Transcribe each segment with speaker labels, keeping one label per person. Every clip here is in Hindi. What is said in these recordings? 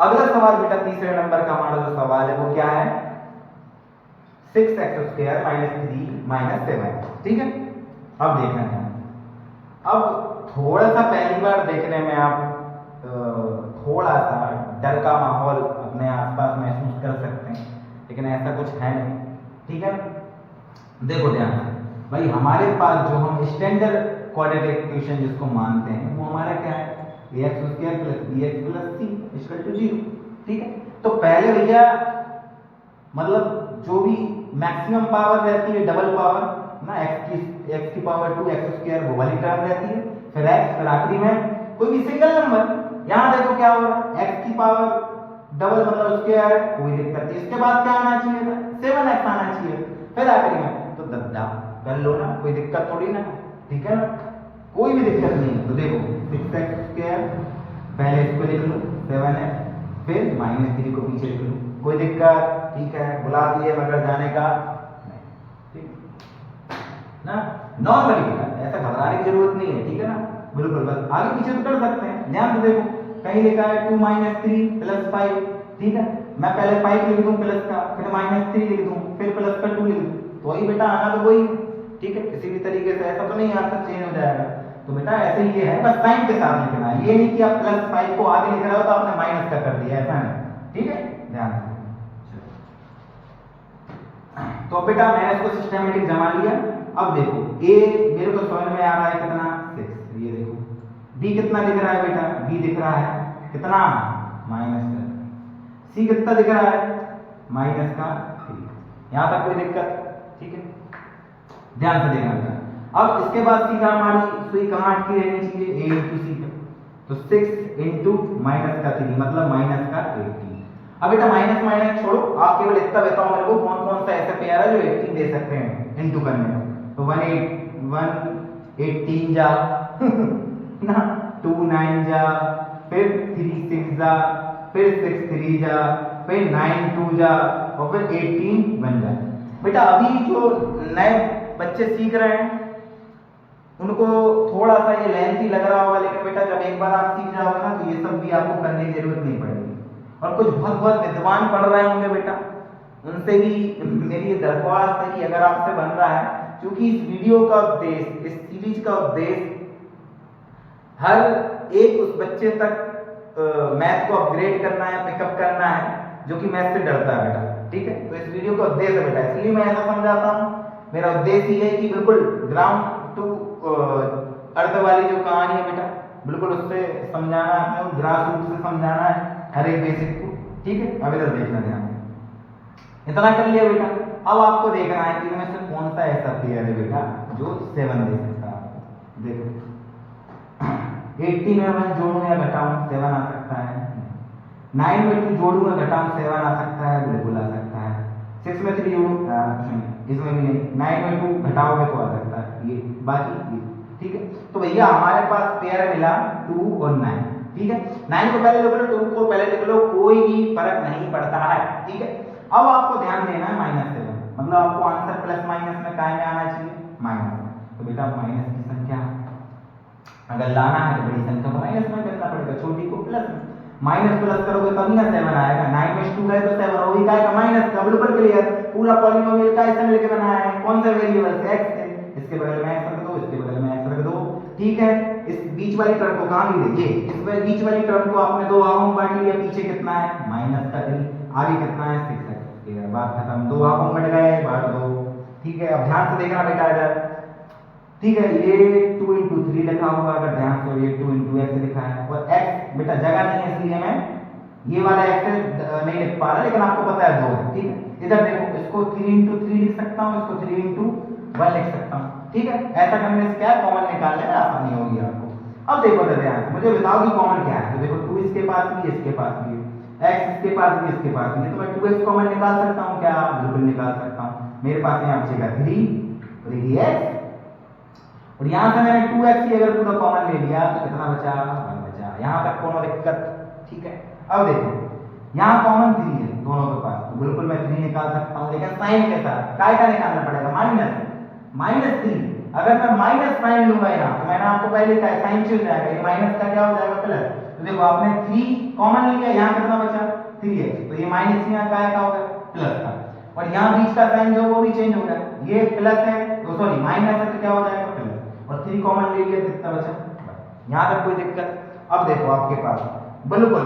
Speaker 1: अगला सवाल बेटा तीसरे नंबर का हमारा जो सवाल है वो क्या है, 6x² - 3 - 7। ठीक है, अब देखना है, अब थोड़ा सा पहली बार देखने में आप थोड़ा सा डर का माहौल अपने आसपास महसूस कर सकते हैं, लेकिन ऐसा कुछ है नहीं। ठीक है, देखो ध्यान से भाई, हमारे पास जो हम स्टैंडर्ड क्वाड्रेटिक इक्वेशन जिसको मानते हैं वो हमारा क्या है, ax² + bx + c = 0। ठीक है, तो पहले भैया मतलब जो भी मैक्सिमम पावर रहती है डबल पावर ना, x की पावर 2 x² वो वाली टर्म रहती है, फिर x, फिर आखिरी में कोई भी सिंगल नंबर। यहां देखो क्या हो रहा है, x की पावर डबल मतलब स्क्वायर, कोई दिक्कत नहीं, इसके बाद क्या आना चाहिए था, 7x आना चाहिए, फिर आखिरी में तो दद्दा कर लो ना, कोई दिक्कत थोड़ी ना। ठीक है ना, कोई भी दिक्कत नहीं है। तो देखो 6x², पहले इसको लिख लो 7x, फिर -3 को पीछे लिख लो, कोई दिक्कत। ठीक है, बुला दिए मगर जाने का नहीं। ठीक ना, नॉर्मली बेटा ऐसा घबराने की जरूरत नहीं है। ठीक है ना, बिल्कुल, बस आगे पीछे तो कर सकते हैं। ध्यान से देखो, कहीं लिखा है 2 - 3 + 5। ठीक है, मैं पहले 5 लिख दूं प्लस का, फिर -3 लिख दूं, फिर प्लस का 2 लिख दूं, तो ही बेटा आना तो वही। ठीक है, किसी भी तरीके से ऐसा तो नहीं आंसर चेंज हो जाएगा। तो बेटा ऐसे ही है, बस साइन के साथ लिखना है, ये नहीं कि आप +5 को आगे लिख रहे हो तो आपने माइनस का कर दिया, ऐसा नहीं। ठीक है, ध्यान से। तो बेटा मैंने इसको सिस्टमैटिक जमा लिया। अब देखो a मेरे को समझ में आ रहा है कितना, 6, ये देखो। b कितना दिख रहा है बेटा, b दिख रहा है कितना, -7। c कितना दिख रहा है, -3। यहां तक कोई दिक्कत? ठीक है, ध्यान से देखना बेटा। अब इसके बाद सीधा हमारी सुई कहां अटकी रहनी चाहिए, a × c पे। तो 6 × -3 मतलब -18। अब बेटा माइनस माइनस छोड़ो, आप केवल इतना बताओ मेरे को कौन कौन सा ऐसा पेयर है जो 18 दे सकते हैं इनटू करने में। तो 1 जा ना, 2 9 जा, फिर 3 6 जा, फिर 6 3 जा, फिर 9 2 जा, और फिर 18 1 जा। बेटा अभी जो नए बच्चे सीख रहे हैं उनको थोड़ा सा ये लेंथी लग रहा होगा, लेकिन बेटा जब एक बार आप सीख जाओगे ना तो ये सब भी आपको करने की जरूरत नहीं पड़ेगी। और कुछ बहुत बहुत विद्वान पढ़ रहे होंगे बेटा, उनसे भी मेरी दरख्वास्त है कि अगर आपसे बन रहा है, क्योंकि इस वीडियो का उद्देश्य, इस सीरीज का उद्देश्य हर एक उस बच्चे तक मैथ को अपग्रेड करना है, पिकअप करना है जो कि मैथ से डरता है बेटा। ठीक है, तो इस वीडियो का उद्देश्य है बेटा, इसलिए मैं ऐसा समझाता हूँ। मेरा उद्देश्य ये है कि बिल्कुल ग्राउंड टू अर्थ वाली जो कहानी है बेटा, बिल्कुल उससे समझाना है, ग्रास रूट से समझाना है हर एक बेसिक को। ठीक है, अब इधर देखना ध्यान, इतना कर लिया बेटा। अब आपको देखना है कि इनमें से कौन सा ऐसा पेयर है बेटा जो 7 दे सकता है आपको। देखो 18 में 1 जोड़ूं या घटाऊं 7 आ सकता है, 9 में 2 जोड़ूं या घटाऊं 7 आ सकता है, बिल्कुल आ सकता है। 6 में 3 जोड़ूं, इसमें भी नहीं, 9 में 2 घटाओगे तो आ सकता है ये, बाकी ये। ठीक है, तो भैया हमारे पास पेयर मिला 2 और 9। ठीक है, 9 को पहले लिख लो, 2 को पहले लिख लो, कोई भी फर्क नहीं पड़ता है। ठीक है, अब आपको ध्यान देना है -7, मतलब आपको आंसर प्लस माइनस में काय में आना चाहिए, माइनस में। तो बेटा माइनस की संख्या अगर लाना है तो बड़ी संख्या को माइनस में करना पड़ेगा, छोटी को प्लस में। माइनस प्लस करोगे तभी ना 7 आएगा। 9 में 2 है तो 7 होगी, काय का माइनस का, बिल्कुल क्लियर। पूरा पॉलिनोमियल काय से मिलकर बना है, कौन से वेरिएबल से, x से। इसके बगल में x रख दो, इसके बगल में x रख दो। ठीक है, इस बीच वाली टर्म को कहां ली, ये इस बीच वाली टर्म को आपने दो भागों में बांट लिया। पीछे कितना है, -3, आगे कितना है 6x। बात खत्म, दो भागों में बट गए, बांट दो। ठीक है, अब ध्यान से देखना बेटा इधर। ठीक है, ये 2 × 3 लिखा हुआ, अगर ध्यान से ये 2 × x लिखा है, और x बेटा जगह नहीं है इसलिए मैं ये वाला x नहीं लिख पा रहा, लेकिन आपको पता है 2 है। ठीक है, इधर देखो, इसको 3 × 3 लिख सकता हूं, इसको 3 × 1 लिख सकता हूं। ठीक है, ऐसा करने से क्या कॉमन निकालने में आसानी होगी आपको। अब देखो ध्यान से, मुझे बताओ कि कॉमन क्या है। तो देखो 2 इसके पास भी, इसके पास भी, x इसके पास भी, इसके पास भी, तो मैं 2x कॉमन निकाल सकता हूं क्या, बिल्कुल निकाल सकता हूं। मेरे पास यहां बचेगा 3 और ये x, और यहां से मैंने 2x ही अगर पूरा कॉमन ले लिया तो कितना बचा, 1 बचा। यहां तक कोनो दिक्कत? ठीक है, अब देखो यहां कॉमन 3 है दोनों के पास, तो बिल्कुल मैं 3 निकाल सकता हूं, लेकिन साइन के साथ काय का निकालना पड़ेगा, -3। अगर मैं माइनस साइन लूंगा यहां, तो मैंने आपको पहले कहा साइन चल जाएगा, ये माइनस का क्या हो जाएगा, प्लस। तो देखो आपने 3 कॉमन लिया, यहाँ कितना बचा 3x, तो ये माइनस यहाँ का हो गया प्लस का, और यहाँ बीच का साइन जो वो भी चेंज हो गया, ये प्लस है तो सॉरी माइनस है तो क्या हो जाएगा प्लस, और 3 कॉमन ले लिया कितना बचा, यहाँ तक कोई दिक्कत। अब देखो आपके पास बिल्कुल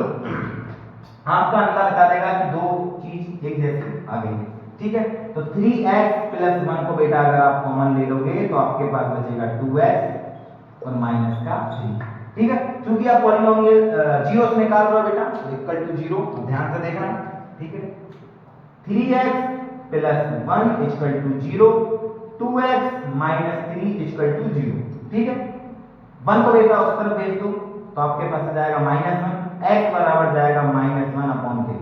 Speaker 1: आपका अंतर बता देगा कि दो चीज एक जैसी आ गई है, ठीक है। तो 3x प्लस 1 को बेटा अगर आप कॉमन ले लोगे तो आपके पास बचेगा 2x और माइनस का 3, ठीक है। क्योंकि आप पॉलिनोमियल जीरो से निकाल रहे हो बेटा तो इक्वल टू 0, ध्यान से देखना, ठीक है। 3x plus 1 equal to 0, 2x minus 3 equal to 0, ठीक है। 1 को बेटा उस तरफ भेज दो तो आपके पास आ जाएगा -1, x बराबर जाएगा -1/3,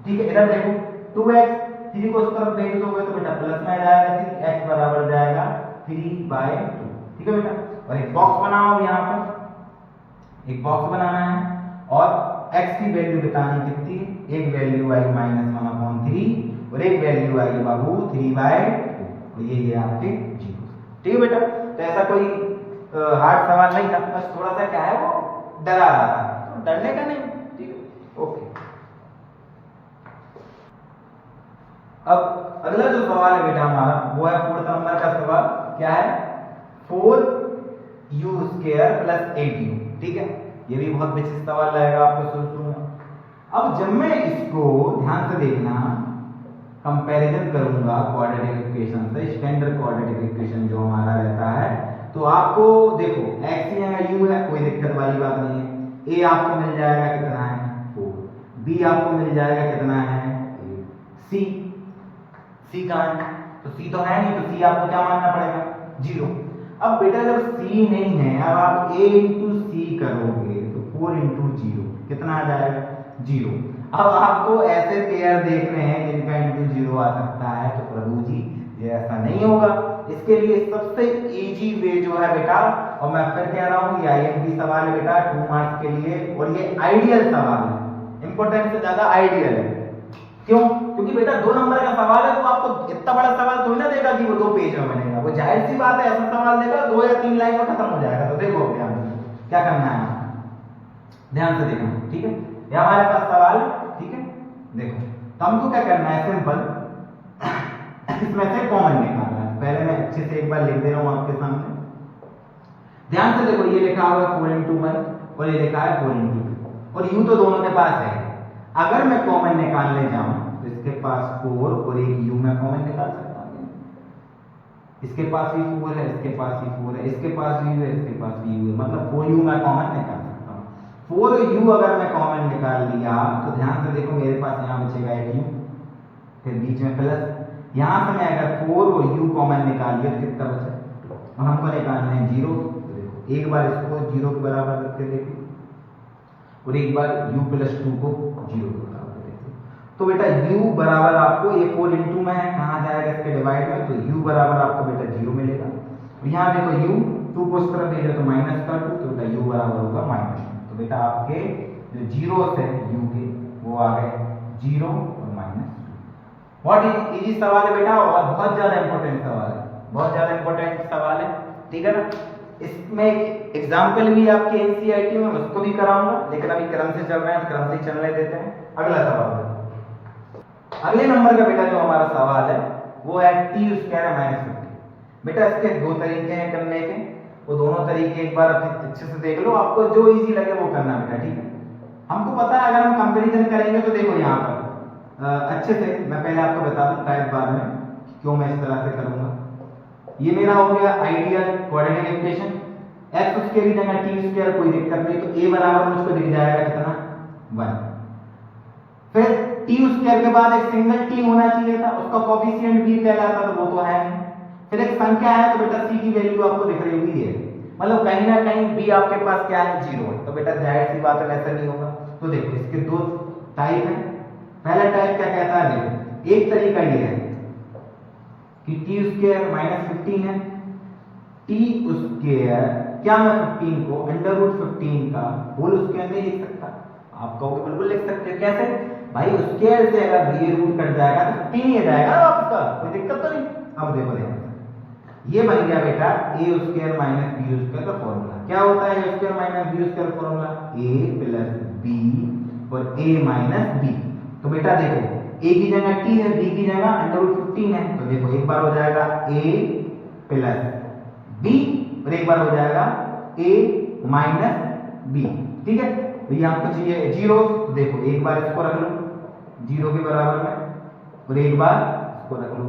Speaker 1: ठीक है। इधर देखो 2x 3 को उस तरफ भेज दोगे तो बेटा प्लस में आ जाएगा 3, x बराबर जाएगा 3/2, ठीक है बेटा। और एक बॉक्स बनाओ, यहाँ पर एक बॉक्स बनाना है और x की वैल्यू बतानी कितनी, एक वैल्यू आई -1/3 और एक वैल्यू आई बाबू 3/2, और ये आपके 0, ठीक है बेटा। तो ऐसा कोई हार्ड सवाल नहीं था, बस थोड़ा सा क्या है वो डरा रहा था, तो डरने का नहीं, ठीक है, ओके। अब अगला जो सवाल है बेटा हमारा वो है 4th नंबर का सवाल, क्या है 4u² + 8u, ठीक है। ये भी बहुत विशिष्ट सवाल रहेगा आपको शुरू में। अब जब मैं इसको ध्यान से देखना कंपैरिजन करूंगा क्वाड्रेटिक इक्वेशन से, स्टैंडर्ड क्वाड्रेटिक इक्वेशन जो हमारा रहता है, तो आपको देखो x या u है, कोई दिक्कत वाली बात नहीं है। a आपको मिल जाएगा कितना है 4, b आपको मिल जाएगा कितना है 8, c कहाँ है, तो c तो है नहीं, तो c आपको क्या मानना पड़ेगा 0। अब बेटा जब c नहीं है, अब आप a × c करोगे तो 4 × 0 कितना आ जाएगा 0। अब आपको ऐसे पेयर देख रहे हैं जिनका इंटू 0 आ सकता है, तो प्रभु जी ये ऐसा नहीं होगा। इसके लिए सबसे इजी वे जो है बेटा, और मैं फिर कह रहा हूँ ये आईएमपी सवाल है बेटा 2 मार्क्स के लिए, और ये आइडियल सवाल है, इंपॉर्टेंट से ज्यादा आइडियल है। क्यों? क्योंकि बेटा 2 नंबर का सवाल है, तो आपको इतना बड़ा सवाल थोड़ी ना देगा कि वो 2 पेज में बनेगा, वो जाहिर सी बात है ऐसा सवाल देगा 2 या 3 लाइन में खत्म हो जाएगा। तो देखो ध्यान से क्या करना है, ध्यान से देखना, ठीक है। ये हमारे पास सवाल, ठीक है, देखो तो हमको क्या करना है, सिंपल इसमें से कॉमन निकालना है। पहले मैं अच्छे से एक बार लिख दे रहा हूं आपके सामने, ध्यान से देखो, ये लिखा हुआ है 4 × 1 और ये लिखा है 4 × 2, और u तो दोनों के पास है। अगर मैं कॉमन निकालने जाऊं तो इसके पास 4 और एक u मैं कॉमन निकाल सकता हूं, इसके पास भी 4 है, इसके पास भी 4 है, इसके पास भी u है, इसके पास भी u है, मतलब 4u मैं कॉमन निकाल सकता हूं। 4u अगर मैं कॉमन निकाल लिया तो ध्यान से देखो मेरे पास यहाँ बचेगा 8u, फिर बीच में प्लस, यहां से मैं अगर 4 और u कॉमन निकाल लिया तो कितना बचा, और हमको निकालना है 0। तो देखो एक बार इसको 0 के बराबर करके देखो और एक बार u + 2 को 0 के बराबर देखो, तो बेटा u बराबर आपको ये 4 × में है, कहाँ जाएगा इसके डिवाइड में, तो u बराबर आपको बेटा 0 मिलेगा। और यहाँ देखो u 2 को इस तरफ भेजो तो -2, तो बेटा u बराबर होगा -2। तो बेटा आपके जो जीरोस है u के वो आ गए 0 और -2। बहुत इजी सवाल है बेटा, और बहुत ज्यादा इंपॉर्टेंट सवाल है, बहुत ज्यादा इंपॉर्टेंट सवाल है, ठीक है ना। इसमें एग्जाम्पल भी आपके एनसीईआरटी में उसको भी कराऊंगा, लेकिन अभी क्रम से चल रहे हैं, क्रम से चलने देते हैं। अगला सवाल है, अगले नंबर का बेटा जो हमारा सवाल है वो है t² -50। बेटा इसके 2 तरीके हैं करने के, वो दोनों तरीके एक बार अच्छे से देख लो, आपको जो इजी लगे वो करना बेटा, ठीक है। हमको पता है अगर हम कंपैरिजन करेंगे तो देखो यहाँ पर अच्छे से मैं पहले आपको बता दूं टाइप बाद में क्यों मैं इस तरह से करूंगा। ये मेरा हो गया आइडियल क्वाड्रेटिक इक्वेशन, x² की जगह t², कोई दिक्कत नहीं, तो a बराबर मुझको दिख जाएगा कितना 1। फिर t² के बाद एक सिंगल t होना चाहिए था, उसका कोएफिशिएंट b कहलाता, तो वो तो है नहीं। फिर एक संख्या है, तो बेटा c की वैल्यू आपको दिख रही हुई है, मतलब कहीं ना कहीं b आपके पास क्या है 0 है, तो बेटा जाहिर सी बात है वैसा नहीं होगा। तो देखो इसके 2 टाइप है। पहला टाइप क्या कहता है, देखो एक तरीका ये है कि t² -15 है, t² क्या मैं 15 को √15 का होल स्क्वायर नहीं लिख सकता? आप कहोगे बिल्कुल लिख सकते हो। कैसे भाई, स्क्वायर से अगर ये रूट कट जाएगा तो 15 ही जाएगा ना आपका, कोई दिक्कत तो नहीं। अब देखो ध्यान, ये बन गया बेटा a square minus b square का फॉर्मूला। क्या होता है a square minus b square formula? A plus b और ए माइनस बी। तो बेटा देखो ए की जगह टी है, बी की जगह √15 है, तो देखो एक बार हो जाएगा ए प्लस बी और एक बार हो जाएगा ए माइनस बी। ठीक है, तो ये हमको चाहिए जीरो, तो देखो एक बार इसको रख लो जीरो के बराबर में और एक बार इसको रख लो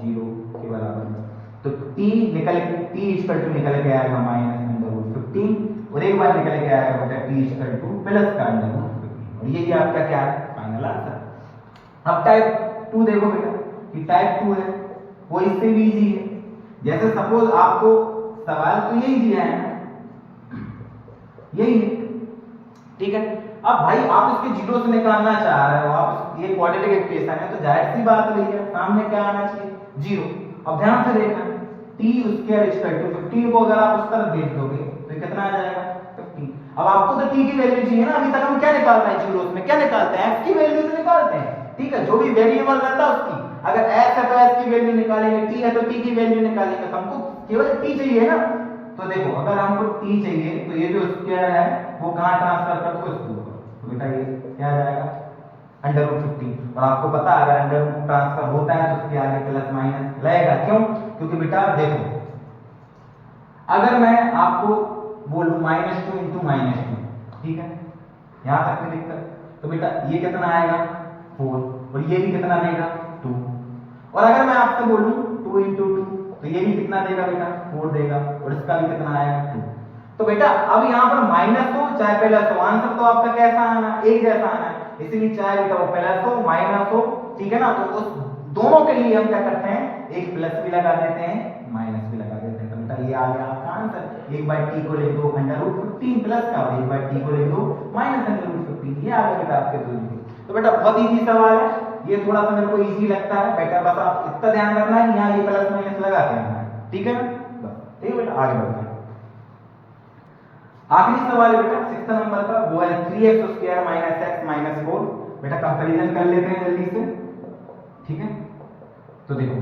Speaker 1: जीरो के बराबर में, तो t निकल t इक्वल टू निकल के आएगा -√15 और एक बार निकल के आएगा बेटा t इक्वल टू प्लस का √15 और ये आपका क्या है फाइनल आंसर। अब टाइप 2 देखो बेटा कि टाइप 2 है वो इससे भी इजी है। जैसे सपोज आपको सवाल तो यही दिया है ना, यही है, ठीक है। अब भाई आप इसके जीरो से निकालना चाह रहे हो, आप ये क्वाड्रेटिक इक्वेशन है तो जाहिर सी बात है भैया सामने क्या आना चाहिए जीरो। अब ध्यान से देखना t स्क्वायर इक्वल टू 15 को अगर आप उस तरफ भेज दोगे तो कितना आ जाएगा 15। अब आपको तो t की वैल्यू चाहिए ना, अभी तक हम क्या निकाल रहे हैं जीरो में, क्या निकालते हैं f की वैल्यू तो निकालते हैं, ठीक है, जो भी वेरिएबल रहता है उसकी। अगर s है तो s की वैल्यू निकालेंगे, t है तो t की वैल्यू निकालेंगे, तो हमको केवल t चाहिए ना। तो देखो अगर हमको t चाहिए तो ये जो स्क्वायर है वो कहां ट्रांसफर कर दो इसको, तो बेटा ये क्या आ जाएगा √15 और आपको पता है अगर अंडर रूट ट्रांसफर होता है तो उसके आगे प्लस माइनस लगेगा। क्यों? क्योंकि बेटा देखो अगर मैं आपको बोलूं -2 × -2, ठीक है, यहां तक कोई दिक्कत, तो बेटा ये कितना आएगा 4 और ये भी कितना देगा 2। और अगर मैं आपसे बोलूं 2 × 2 तो ये भी कितना देगा बेटा 4 देगा और इसका भी कितना आएगा 2। तो बेटा अब यहाँ पर माइनस हो चाहे प्लस हो, आंसर तो आपका कैसा आना एक जैसा आना है, इसीलिए चाहे बेटा वो प्लस हो माइनस हो, ठीक है ना, तो उस दोनों के लिए हम क्या करते हैं एक प्लस भी लगा देते हैं माइनस भी लगा देते हैं। तो बेटा ये आ गया आपका आंसर, एक बार t को लिख दो √15 प्लस का और एक बार t को लिख दो -√15, ये आ गया बेटा आपके दो। तो बेटा बहुत इजी सवाल है, ये थोड़ा सा मेरे को इजी लगता है बेटा, बस आप इतना ध्यान रखना है यहाँ ये प्लस माइनस लगा के आना है, ठीक है बस, ठीक है बेटा आगे बढ़ते हैं। आखिरी सवाल है बेटा 6 नंबर का, वो है 3x² - x - 4। बेटा कंपैरिजन कर लेते हैं जल्दी से, ठीक है। तो देखो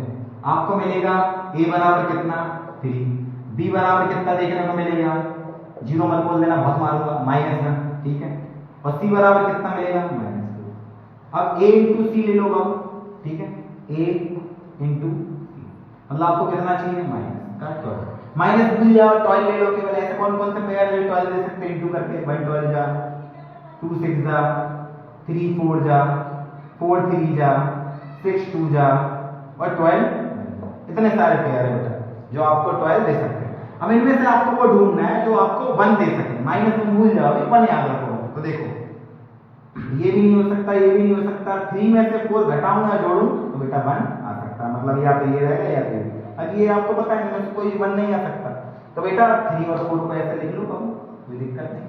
Speaker 1: आपको मिलेगा a बराबर कितना 3, b बराबर कितना देखने को मिलेगा, जीरो मत बोल देना बहुत मारूंगा, -1, ठीक है, और c बराबर कितना मिलेगा -2। अब a × c ले लो अब, ठीक है, a × c मतलब आपको कितना चाहिए माइनस भूल जाओ, 12 ले लो केवल, ऐसे कौन कौन से पेयर ले 12 ले सकते हैं इंटू करके, 1 12 जा, 2 6 जा, 3 4 जा, 4 3 जा, 6 2 जा और 12, इतने सारे पेयर है बेटा जो आपको 12 दे सकते हैं। अब इनमें से आपको वो ढूंढना है जो आपको 1 दे सके, माइनस में भूल जाओ 1 याद रखो। तो देखो ये भी नहीं हो सकता, ये भी नहीं हो सकता, 3 में से 4 घटाऊं या जोड़ूं तो बेटा 1 आ सकता है, मतलब या तो ये रहेगा या तो ये। अब ये आपको पता है इनमें से कोई 1 नहीं आ सकता, तो बेटा 3 और 4 को ऐसे लिख लो, कोई दिक्कत नहीं,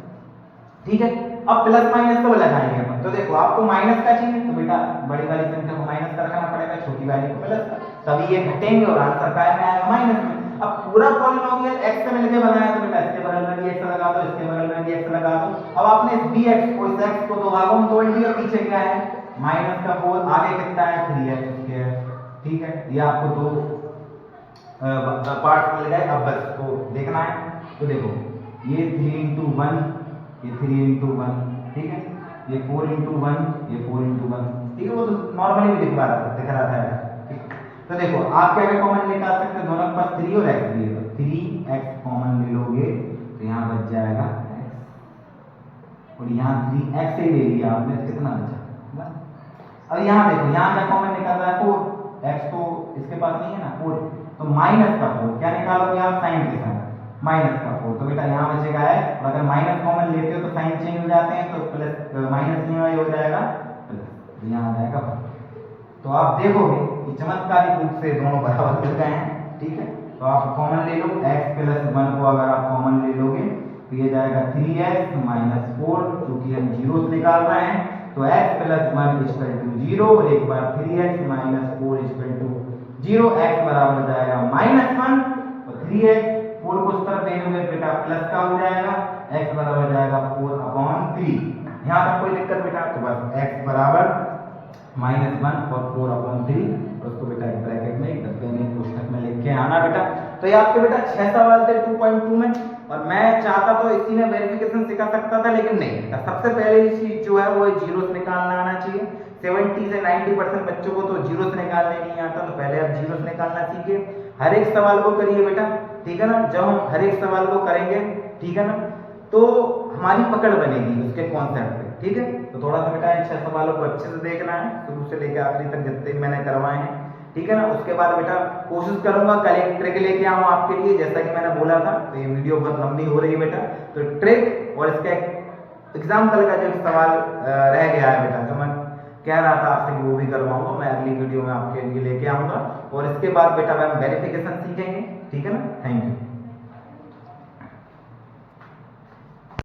Speaker 1: ठीक है। अब प्लस माइनस तो लगाएंगे अपन, तो देखो आपको माइनस का चाहिए तो बेटा बड़ी वाली संख्या को माइनस का रखना पड़ेगा, छोटी वाली को प्लस का, तभी ये घटेंगे और आंसर काय में आएगा माइनस में। अब पूरा पॉलिनोमियल x से मिलके बनाया तो बेटा इसके बगल में भी x लगा दो, इसके बगल में भी x लगा दो। अब आपने इस bx को इस x को दो भागों में तोड़ दिया, पीछे क्या है -4, आगे कितना है 3x², ठीक है, ये आपको दो पार्ट मिल गए। अब बस को देखना है, तो देखो ये 3 × 1, ये 3 × 1, ठीक है, ये 4 × 1, ये 4 × 1, ठीक है, वो तो नॉर्मली भी दिख रहा था, ठीक। तो देखो आप क्या क्या कॉमन निकाल सकते हैं, दोनों के पास 3 और x भी है, तो 3x कॉमन ले लोगे तो यहाँ बच जाएगा x और यहाँ 3x से ले लिया आपने, कितना बचा बस। अब यहाँ देखो यहाँ क्या कॉमन निकाल रहा है 4, x तो इसके पास नहीं है ना 4, तो -4 क्या निकालोगे आप साइन के साथ -4, तो बेटा यहाँ बचेगा x, और अगर माइनस कॉमन लेते हो तो साइन चेंज हो जाते हैं, तो प्लस माइनस नहीं हो जाएगा प्लस, तो यहाँ आ जाएगा। तो आप देखोगे कि चमत्कारिक रूप से दोनों बराबर मिल गए हैं, ठीक है। तो आप कॉमन ले लो, x + 1 को अगर आप कॉमन ले लोगे तो ये जाएगा 3x - 4, क्योंकि हम जीरो से निकाल रहे हैं, तो x + 1 = 0 और एक बार 3x - 4 = 0, x बराबर हो जाएगा -1 और 3x 4 को उस तरफ ले लोगे बेटा प्लस का हो जाएगा, x बराबर हो जाएगा 4/3। यहाँ तक कोई दिक्कत बेटा, तो बस x बराबर -1 और 4/3 और उसको बेटा एक ब्रैकेट में, एक डब्बे में, कोष्ठक में लिख के आना बेटा। तो ये आपके बेटा 6 सवाल थे 2.2 में, और मैं चाहता तो इसी में वेरिफिकेशन सिखा सकता था, लेकिन नहीं बेटा, सबसे पहले चीज जो है वो जीरोस निकालना आना चाहिए। 70 से 90% बच्चों को तो जीरोस निकालने नहीं आता, तो पहले आप जीरोस निकालना सीखिए। हर एक सवाल को करिए बेटा, ठीक है ना। जब हम हर एक सवाल को करेंगे, ठीक है ना, तो हमारी पकड़ बनेगी उसके कॉन्सेप्ट पे, ठीक है। तो थोड़ा सा बेटा इन 6 सवालों को अच्छे से देखना है, शुरू से लेकर आखिरी तक जितने भी मैंने करवाए हैं, ठीक है ना। उसके बाद बेटा कोशिश करूंगा कल एक ट्रिक लेके आऊं आपके लिए, जैसा कि मैंने बोला था। तो ये वीडियो बहुत लंबी हो रही है बेटा, तो ट्रिक और इसका एग्जाम्पल का जो सवाल रह गया है बेटा, जो मैं कह रहा था आपसे कि वो भी करवाऊंगा, मैं अगली वीडियो में आपके लिए लेके आऊंगा। और इसके बाद बेटा हम वेरिफिकेशन सीखेंगे, ठीक है ना। Thank you.